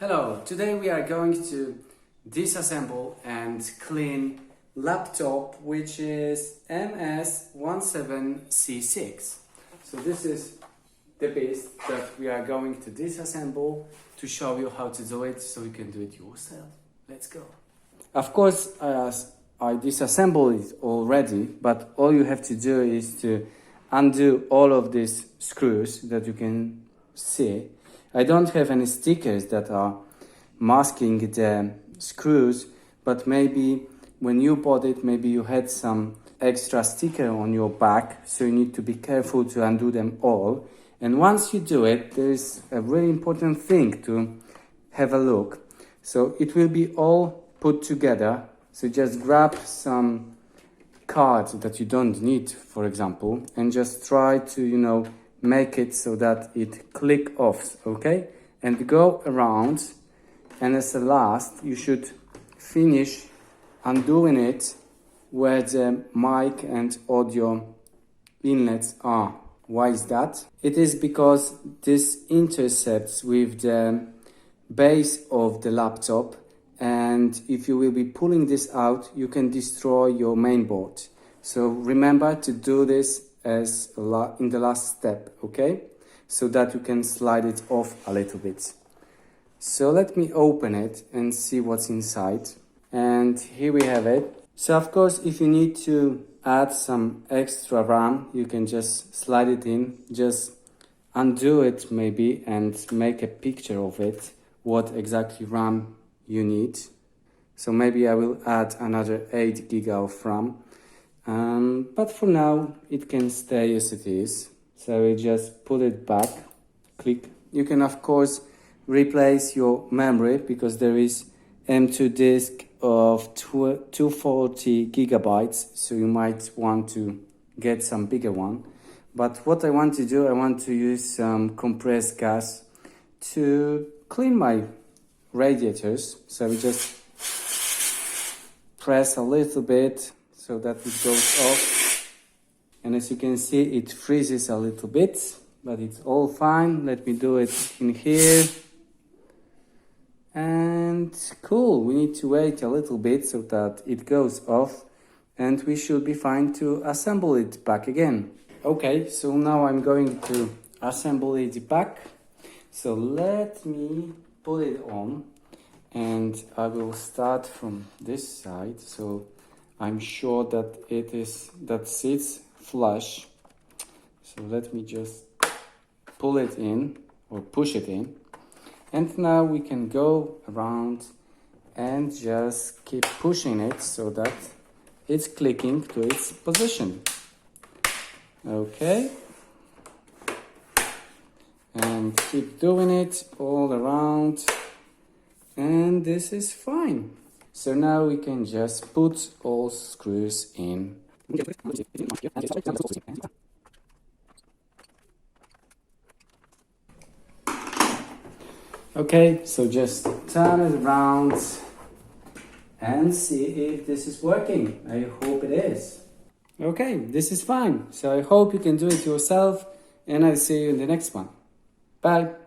Hello, today we are going to disassemble and clean laptop which is MS17C6. So this is the piece that we are going to disassemble to show you how to do it so you can do it yourself. Let's go. Of course, I disassembled it already, but all you have to do is to undo all of these screws that you can see. I don't have any stickers that are masking the screws, but maybe when you bought it, maybe you had some extra sticker on your back, so you need to be careful to undo them all. And once you do it, there is a really important thing to have a look. So it will be all put together. So just grab some cards that you don't need, for example, and just try to, make it so that it click off, okay? And go around, and as a last, you should finish undoing it where the mic and audio inlets are. Why is that? It is because this intercepts with the base of the laptop, and if you will be pulling this out, you can destroy your mainboard. So remember to do this as in the last step, okay? So that you can slide it off a little bit. So let me open it and see what's inside. And here we have it. So of course, if you need to add some extra RAM, you can just slide it in, just undo it maybe and make a picture of it, what exactly RAM you need. So maybe I will add another 8 GB of RAM. But for now, it can stay as it is. So we just put it back, click. You can, of course, replace your memory because there is M2 disk of 240 gigabytes. So you might want to get some bigger one. But what I want to do, I want to use some compressed gas to clean my radiators. So we just press a little bit so that it goes off, and as you can see, it freezes a little bit, but it's all fine. Let me do it in here, and cool. We need to wait a little bit so that it goes off, and we should be fine to assemble it back again. Okay, so now I'm going to assemble it back. So let me put it on, and I will start from this side. So I'm sure that that sits flush. So let me just pull it in or push it in. And now we can go around and just keep pushing it so that it's clicking to its position. Okay. And keep doing it all around. And this is fine. So now we can just put all screws in. Okay, so just turn it around and see if this is working. I hope it is. Okay, this is fine. So I hope you can do it yourself, and I'll see you in the next one. Bye.